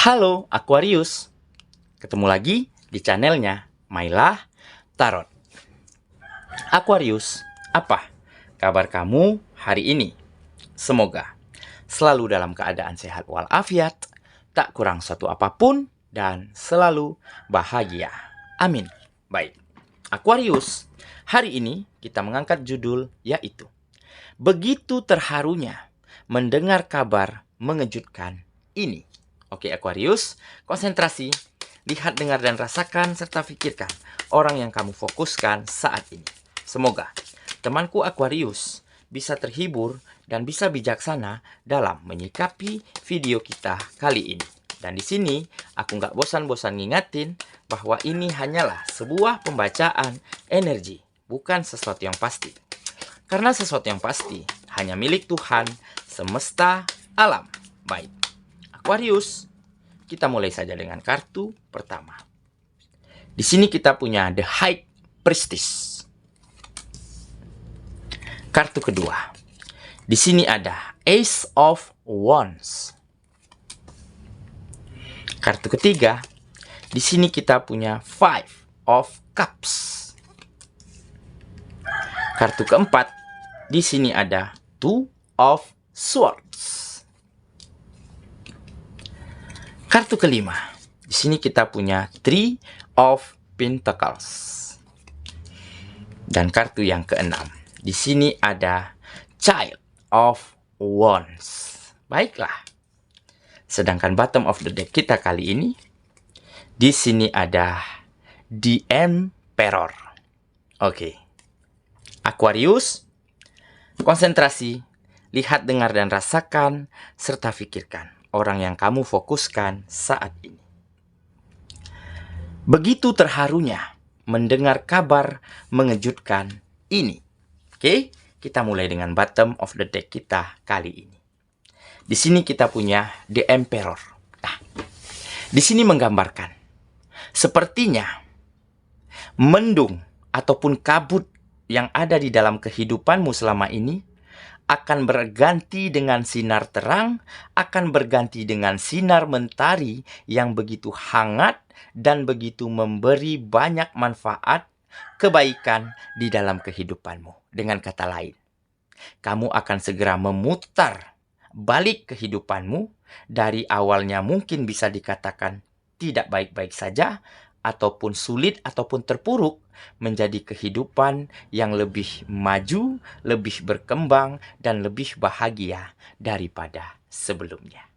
Halo Aquarius, ketemu lagi di channelnya Mailah Tarot. Aquarius, apa kabar kamu hari ini? Semoga selalu dalam keadaan sehat walafiat, tak kurang satu apapun, dan selalu bahagia. Amin. Baik, Aquarius, hari ini kita mengangkat judul yaitu Begitu terharunya mendengar kabar mengejutkan ini. Oke Aquarius, konsentrasi, lihat, dengar, dan rasakan, serta pikirkan orang yang kamu fokuskan saat ini. Semoga temanku Aquarius bisa terhibur dan bisa bijaksana dalam menyikapi video kita kali ini. Dan di sini aku nggak bosan-bosan ngingatin bahwa ini hanyalah sebuah pembacaan energi, bukan sesuatu yang pasti. Karena sesuatu yang pasti hanya milik Tuhan, semesta, alam. Baik, Aquarius, kita mulai saja dengan kartu pertama. Di sini kita punya The High Priestess. Kartu kedua. Di sini ada Ace of Wands. Kartu ketiga. Di sini kita punya Five of Cups. Kartu keempat. Di sini ada Two of Swords. Kartu kelima, di sini kita punya Three of Pentacles. Dan kartu yang keenam, di sini ada Child of Wands. Baiklah. Sedangkan bottom of the deck kita kali ini, di sini ada The Emperor. Oke. Aquarius, konsentrasi, lihat, dengar, dan rasakan, serta pikirkan orang yang kamu fokuskan saat ini. Begitu terharunya mendengar kabar mengejutkan ini. Oke, kita mulai dengan bottom of the deck kita kali ini. Di sini kita punya The Emperor. Nah, di sini menggambarkan sepertinya mendung ataupun kabut yang ada di dalam kehidupanmu selama ini akan berganti dengan sinar terang, akan berganti dengan sinar mentari yang begitu hangat dan begitu memberi banyak manfaat, kebaikan di dalam kehidupanmu. Dengan kata lain, kamu akan segera memutar balik kehidupanmu dari awalnya mungkin bisa dikatakan tidak baik-baik saja, ataupun sulit, ataupun terpuruk, menjadi kehidupan yang lebih maju, lebih berkembang, dan lebih bahagia daripada sebelumnya.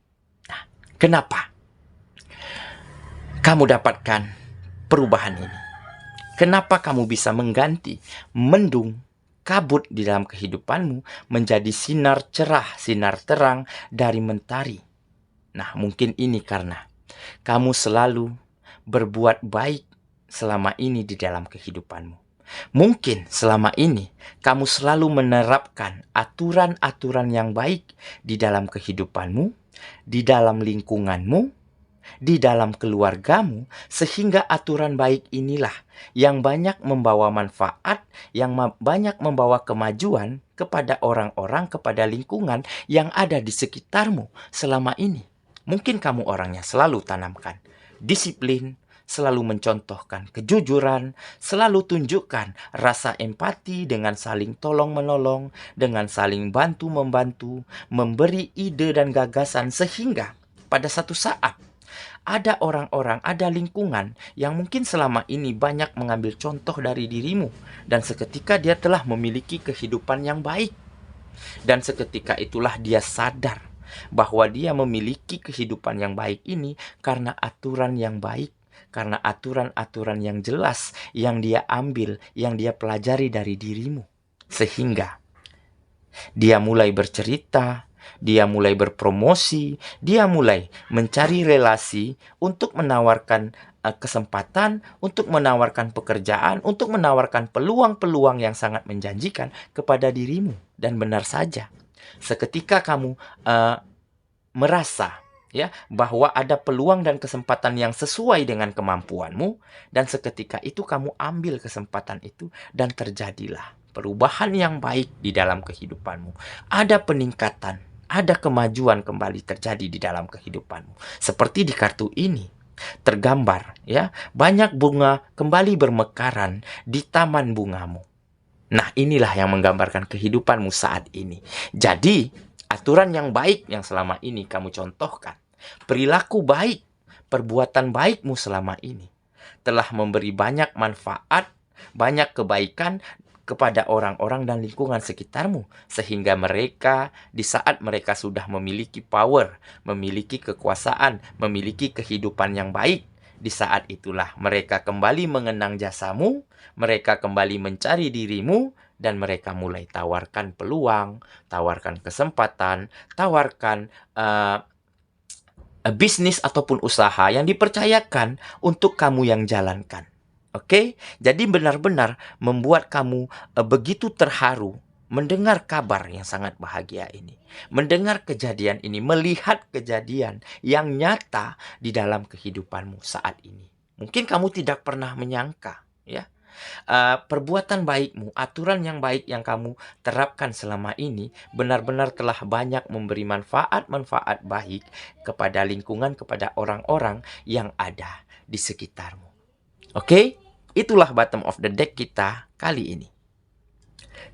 Nah, kenapa kamu dapatkan perubahan ini? Kenapa kamu bisa mengganti mendung, kabut di dalam kehidupanmu menjadi sinar cerah, sinar terang dari mentari? Nah, mungkin ini karena kamu selalu berbuat baik selama ini di dalam kehidupanmu. Mungkin selama ini kamu selalu menerapkan aturan-aturan yang baik di dalam kehidupanmu, di dalam lingkunganmu, di dalam keluargamu, sehingga aturan baik inilah yang banyak membawa manfaat, yang banyak membawa kemajuan kepada orang-orang, kepada lingkungan yang ada di sekitarmu selama ini. Mungkin kamu orangnya selalu tanamkan disiplin, selalu mencontohkan kejujuran, selalu tunjukkan rasa empati dengan saling tolong-menolong, dengan saling bantu-membantu, memberi ide dan gagasan, sehingga pada satu saat ada orang-orang, ada lingkungan yang mungkin selama ini banyak mengambil contoh dari dirimu, dan seketika dia telah memiliki kehidupan yang baik. Dan seketika itulah dia sadar bahwa dia memiliki kehidupan yang baik ini karena aturan yang baik, karena aturan-aturan yang jelas yang dia ambil, yang dia pelajari dari dirimu. Sehingga dia mulai bercerita, dia mulai berpromosi, dia mulai mencari relasi untuk menawarkan kesempatan, untuk menawarkan pekerjaan, untuk menawarkan peluang-peluang yang sangat menjanjikan kepada dirimu. Dan benar saja, seketika kamu merasa bahwa ada peluang dan kesempatan yang sesuai dengan kemampuanmu, dan seketika itu kamu ambil kesempatan itu, dan terjadilah perubahan yang baik di dalam kehidupanmu. Ada peningkatan ada kemajuan kembali terjadi di dalam kehidupanmu. Seperti di kartu ini tergambar, ya, banyak bunga kembali bermekaran di taman bungamu. Nah, inilah yang menggambarkan kehidupanmu saat ini. Jadi, aturan yang baik yang selama ini kamu contohkan, perilaku baik, perbuatan baikmu selama ini telah memberi banyak manfaat, banyak kebaikan kepada orang-orang dan lingkungan sekitarmu, sehingga mereka di saat mereka sudah memiliki power, memiliki kekuasaan, memiliki kehidupan yang baik, di saat itulah mereka kembali mengenang jasamu, mereka kembali mencari dirimu, dan mereka mulai tawarkan peluang, tawarkan kesempatan, tawarkan bisnis ataupun usaha yang dipercayakan untuk kamu yang jalankan. Oke, jadi benar-benar membuat kamu begitu terharu mendengar kabar yang sangat bahagia ini, mendengar kejadian ini, melihat kejadian yang nyata di dalam kehidupanmu saat ini. Mungkin kamu tidak pernah menyangka, ya, perbuatan baikmu, aturan yang baik yang kamu terapkan selama ini benar-benar telah banyak memberi manfaat-manfaat baik kepada lingkungan, kepada orang-orang yang ada di sekitarmu. Oke? Itulah bottom of the deck kita kali ini.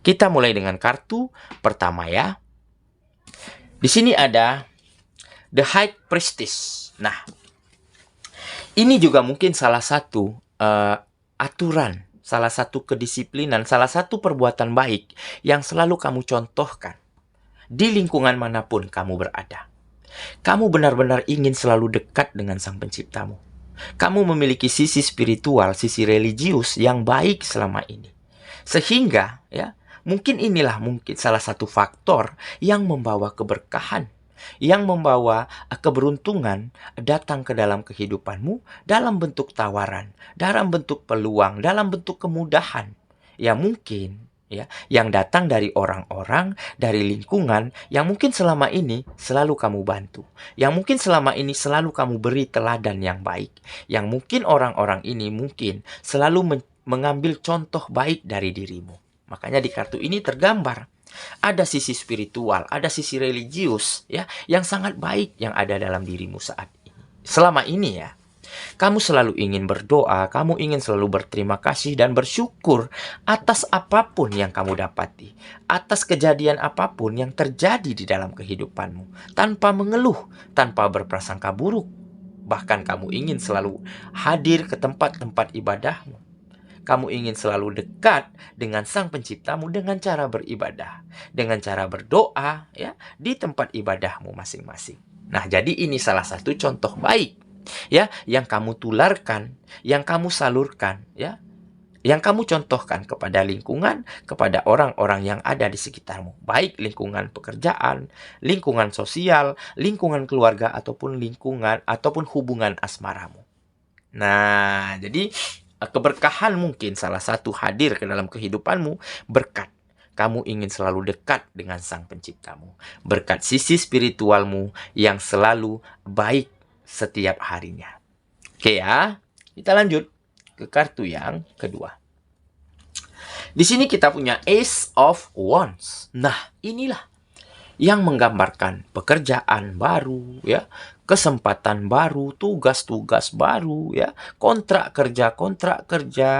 Kita mulai dengan kartu pertama, ya. Di sini ada The High Priestess. Nah, ini juga mungkin salah satu aturan, salah satu kedisiplinan, salah satu perbuatan baik yang selalu kamu contohkan di lingkungan manapun kamu berada. Kamu benar-benar ingin selalu dekat dengan Sang Penciptamu. Kamu memiliki sisi spiritual, sisi religius yang baik selama ini. Sehingga, ya, mungkin inilah salah satu faktor yang membawa keberkahan, yang membawa keberuntungan datang ke dalam kehidupanmu dalam bentuk tawaran, dalam bentuk peluang, dalam bentuk kemudahan. Ya mungkin, ya, yang datang dari orang-orang, dari lingkungan yang mungkin selama ini selalu kamu bantu, yang mungkin selama ini selalu kamu beri teladan yang baik, yang mungkin orang-orang ini mungkin selalu mengambil contoh baik dari dirimu. Makanya di kartu ini tergambar ada sisi spiritual, ada sisi religius, ya, yang sangat baik yang ada dalam dirimu saat ini. Selama ini, ya, kamu selalu ingin berdoa, kamu ingin selalu berterima kasih dan bersyukur atas apapun yang kamu dapati, atas kejadian apapun yang terjadi di dalam kehidupanmu, tanpa mengeluh, tanpa berprasangka buruk. Bahkan kamu ingin selalu hadir ke tempat-tempat ibadahmu. Kamu ingin selalu dekat dengan Sang Penciptamu dengan cara beribadah, dengan cara berdoa, ya, di tempat ibadahmu masing-masing. Nah, jadi ini salah satu contoh baik, ya, yang kamu tularkan, yang kamu salurkan, ya, yang kamu contohkan kepada lingkungan, kepada orang-orang yang ada di sekitarmu, baik lingkungan pekerjaan, lingkungan sosial, lingkungan keluarga, ataupun lingkungan ataupun hubungan asmaramu. Nah, jadi keberkahan mungkin salah satu hadir ke dalam kehidupanmu berkat kamu ingin selalu dekat dengan Sang Penciptamu, berkat sisi spiritualmu yang selalu baik setiap harinya. Oke, ya, kita lanjut ke kartu yang kedua. Di sini kita punya Ace of Wands. Nah, inilah yang menggambarkan pekerjaan baru, ya, kesempatan baru, tugas-tugas baru, ya, kontrak kerja,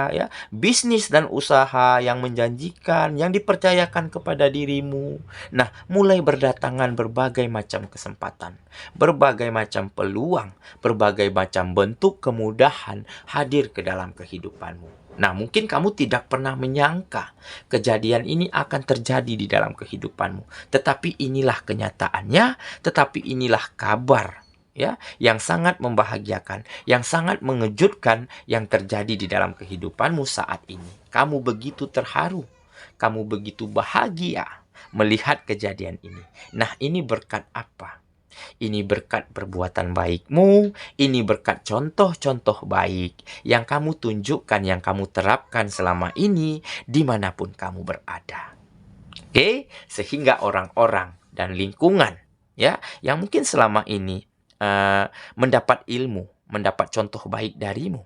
ya, bisnis dan usaha yang menjanjikan, yang dipercayakan kepada dirimu. Nah, mulai berdatangan berbagai macam kesempatan, berbagai macam peluang, berbagai macam bentuk kemudahan hadir ke dalam kehidupanmu. Nah, mungkin kamu tidak pernah menyangka kejadian ini akan terjadi di dalam kehidupanmu. Tetapi inilah kenyataannya, tetapi inilah kabar, ya, yang sangat membahagiakan, yang sangat mengejutkan yang terjadi di dalam kehidupanmu saat ini. Kamu begitu terharu, kamu begitu bahagia melihat kejadian ini. Nah, ini berkat apa? Ini berkat perbuatan baikmu, ini berkat contoh-contoh baik yang kamu tunjukkan, yang kamu terapkan selama ini dimanapun kamu berada. Oke, sehingga orang-orang dan lingkungan, ya, yang mungkin selama ini mendapat ilmu, mendapat contoh baik darimu,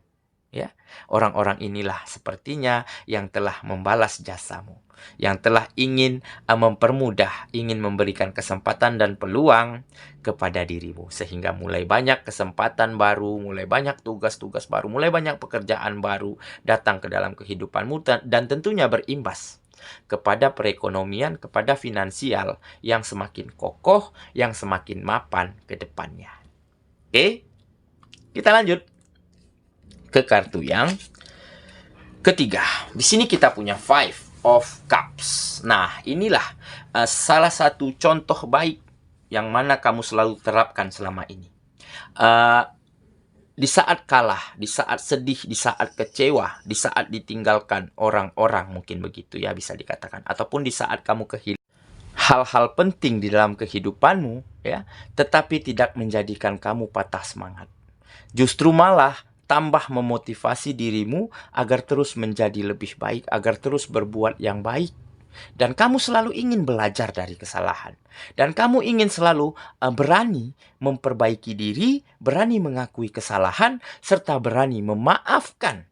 Ya, orang-orang inilah sepertinya yang telah membalas jasamu, yang telah ingin mempermudah, ingin memberikan kesempatan dan peluang kepada dirimu, sehingga mulai banyak kesempatan baru, mulai banyak tugas-tugas baru, mulai banyak pekerjaan baru datang ke dalam kehidupanmu, dan tentunya berimbas kepada perekonomian, kepada finansial yang semakin kokoh, yang semakin mapan ke depannya. Oke, kita lanjut ke kartu yang ketiga. Di sini kita punya Five of Cups. Nah, inilah salah satu contoh baik yang mana kamu selalu terapkan selama ini. Di saat kalah, di saat sedih, di saat kecewa, di saat ditinggalkan orang-orang, mungkin begitu ya bisa dikatakan, ataupun di saat kamu kehilangan hal-hal penting di dalam kehidupanmu, ya, tetapi tidak menjadikan kamu patah semangat. Justru malah tambah memotivasi dirimu agar terus menjadi lebih baik, agar terus berbuat yang baik. Dan kamu selalu ingin belajar dari kesalahan. Dan kamu ingin selalu berani memperbaiki diri, berani mengakui kesalahan, serta berani memaafkan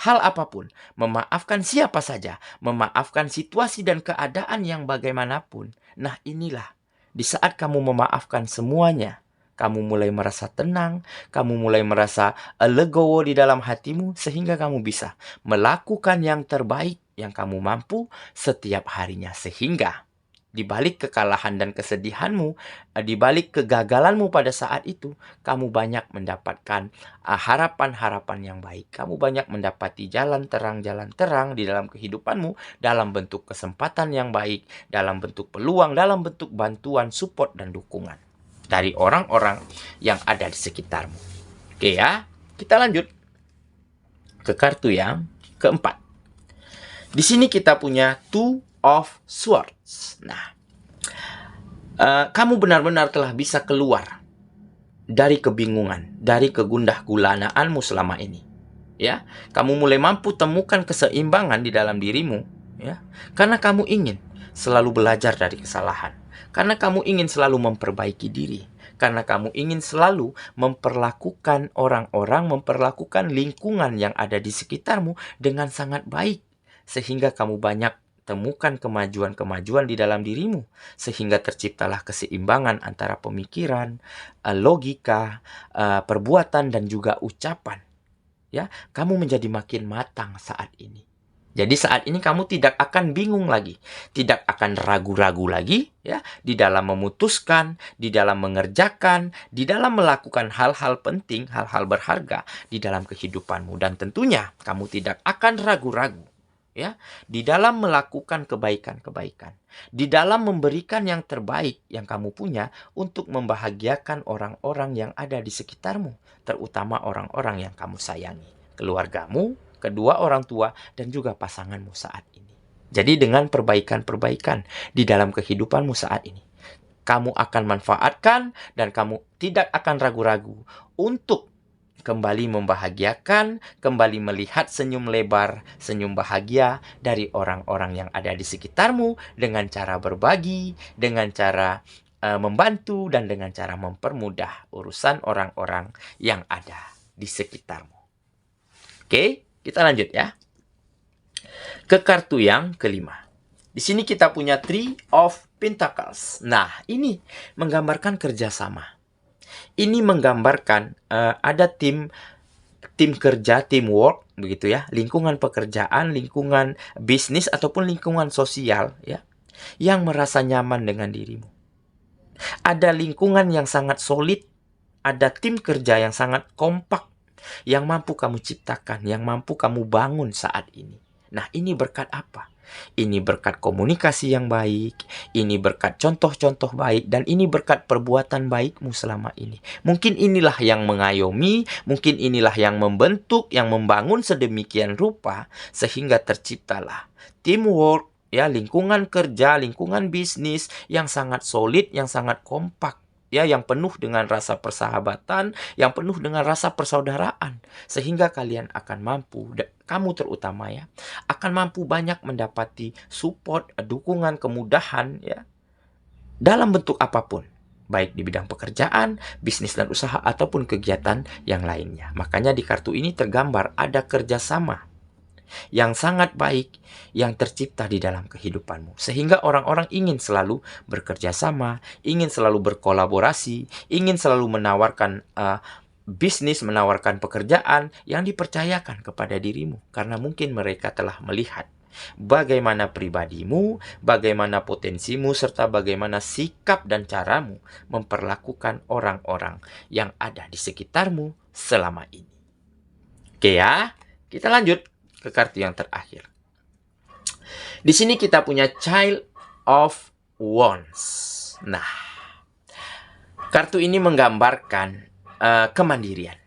hal apapun. Memaafkan siapa saja, memaafkan situasi dan keadaan yang bagaimanapun. Nah, inilah di saat kamu memaafkan semuanya, kamu mulai merasa tenang, kamu mulai merasa legowo di dalam hatimu, sehingga kamu bisa melakukan yang terbaik yang kamu mampu setiap harinya. Sehingga di balik kekalahan dan kesedihanmu, di balik kegagalanmu pada saat itu, kamu banyak mendapatkan harapan-harapan yang baik. Kamu banyak mendapati jalan terang di dalam kehidupanmu, dalam bentuk kesempatan yang baik, dalam bentuk peluang, dalam bentuk bantuan, support, dan dukungan dari orang-orang yang ada di sekitarmu. Oke ya, kita lanjut ke kartu yang keempat. Di sini kita punya Two of Swords. Nah, kamu benar-benar telah bisa keluar dari kebingungan, dari kegundah gulanaanmu selama ini. Ya, kamu mulai mampu temukan keseimbangan di dalam dirimu, ya, karena kamu ingin selalu belajar dari kesalahan. Karena kamu ingin selalu memperbaiki diri. Karena kamu ingin selalu memperlakukan orang-orang, memperlakukan lingkungan yang ada di sekitarmu dengan sangat baik. Sehingga kamu banyak temukan kemajuan-kemajuan di dalam dirimu. Sehingga terciptalah keseimbangan antara pemikiran, logika, perbuatan, dan juga ucapan. Ya, kamu menjadi makin matang saat ini. Jadi saat ini kamu tidak akan bingung lagi, tidak akan ragu-ragu lagi ya di dalam memutuskan, di dalam mengerjakan, di dalam melakukan hal-hal penting, hal-hal berharga di dalam kehidupanmu, dan tentunya kamu tidak akan ragu-ragu ya di dalam melakukan kebaikan-kebaikan, di dalam memberikan yang terbaik yang kamu punya untuk membahagiakan orang-orang yang ada di sekitarmu, terutama orang-orang yang kamu sayangi, keluargamu, kedua orang tua, dan juga pasanganmu saat ini. Jadi dengan perbaikan-perbaikan di dalam kehidupanmu saat ini, kamu akan manfaatkan dan kamu tidak akan ragu-ragu untuk kembali membahagiakan, kembali melihat senyum lebar, senyum bahagia dari orang-orang yang ada di sekitarmu dengan cara berbagi, dengan cara membantu, dan dengan cara mempermudah urusan orang-orang yang ada di sekitarmu. Oke? Kita lanjut ya. Ke kartu yang kelima. Di sini kita punya Three of Pentacles. Nah, ini menggambarkan kerjasama. Ini menggambarkan ada tim kerja, teamwork, begitu ya. Lingkungan pekerjaan, lingkungan bisnis, ataupun lingkungan sosial ya, yang merasa nyaman dengan dirimu. Ada lingkungan yang sangat solid, ada tim kerja yang sangat kompak, yang mampu kamu ciptakan, yang mampu kamu bangun saat ini. Nah, ini berkat apa? Ini berkat komunikasi yang baik, ini berkat contoh-contoh baik, dan ini berkat perbuatan baikmu selama ini. Mungkin inilah yang mengayomi, mungkin inilah yang membentuk, yang membangun sedemikian rupa, sehingga terciptalah teamwork, ya, lingkungan kerja, lingkungan bisnis yang sangat solid, yang sangat kompak. Ya, yang penuh dengan rasa persahabatan, yang penuh dengan rasa persaudaraan, sehingga kalian akan mampu, kamu terutama ya, akan mampu banyak mendapati support, dukungan, kemudahan ya, dalam bentuk apapun. baik di bidang pekerjaan, bisnis dan usaha, ataupun kegiatan yang lainnya. Makanya di kartu ini tergambar ada kerjasama yang sangat baik yang tercipta di dalam kehidupanmu. Sehingga orang-orang ingin selalu bekerja sama, ingin selalu berkolaborasi, ingin selalu menawarkan bisnis, menawarkan pekerjaan yang dipercayakan kepada dirimu. Karena mungkin mereka telah melihat bagaimana pribadimu, bagaimana potensimu, serta bagaimana sikap dan caramu memperlakukan orang-orang yang ada di sekitarmu selama ini. Oke ya, kita lanjut ke kartu yang terakhir. Di sini kita punya Child of Wands. Nah, kartu ini menggambarkan kemandirian,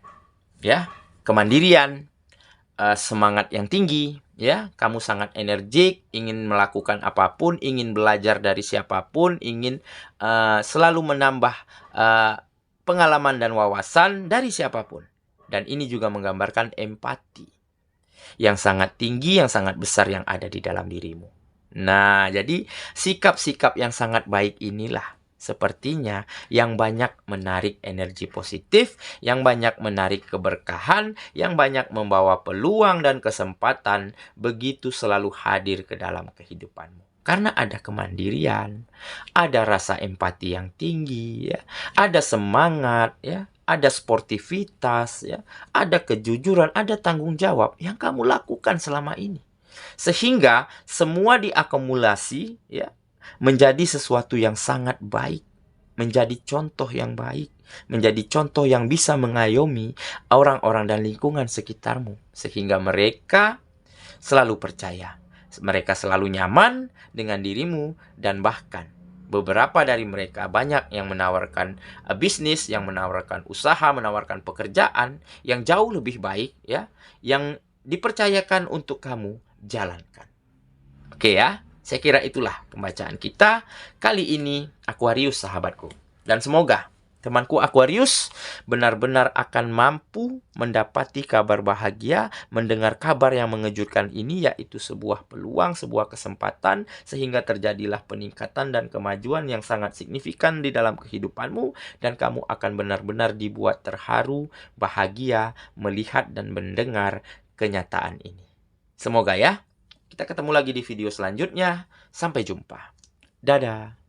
ya, kemandirian, semangat yang tinggi, ya, kamu sangat energik, ingin melakukan apapun, ingin belajar dari siapapun, ingin selalu menambah pengalaman dan wawasan dari siapapun. Dan ini juga menggambarkan empati yang sangat tinggi, yang sangat besar yang ada di dalam dirimu. Nah, jadi sikap-sikap yang sangat baik inilah sepertinya yang banyak menarik energi positif, yang banyak menarik keberkahan, yang banyak membawa peluang dan kesempatan begitu selalu hadir ke dalam kehidupanmu. Karena ada kemandirian, ada rasa empati yang tinggi, ya, ada semangat, ya, ada sportivitas, ya, ada kejujuran, ada tanggung jawab yang kamu lakukan selama ini. Sehingga semua diakumulasi, ya, menjadi sesuatu yang sangat baik, menjadi contoh yang baik, menjadi contoh yang bisa mengayomi orang-orang dan lingkungan sekitarmu. Sehingga mereka selalu percaya, mereka selalu nyaman dengan dirimu, dan bahkan beberapa dari mereka banyak yang menawarkan bisnis, yang menawarkan usaha, menawarkan pekerjaan yang jauh lebih baik, ya, yang dipercayakan untuk kamu jalankan. Oke ya, saya kira itulah pembacaan kita kali ini, Aquarius sahabatku. Dan semoga temanku Aquarius benar-benar akan mampu mendapati kabar bahagia, mendengar kabar yang mengejutkan ini, yaitu sebuah peluang, sebuah kesempatan, sehingga terjadilah peningkatan dan kemajuan yang sangat signifikan di dalam kehidupanmu, dan kamu akan benar-benar dibuat terharu, bahagia, melihat dan mendengar kenyataan ini. Semoga ya, kita ketemu lagi di video selanjutnya. Sampai jumpa. Dadah.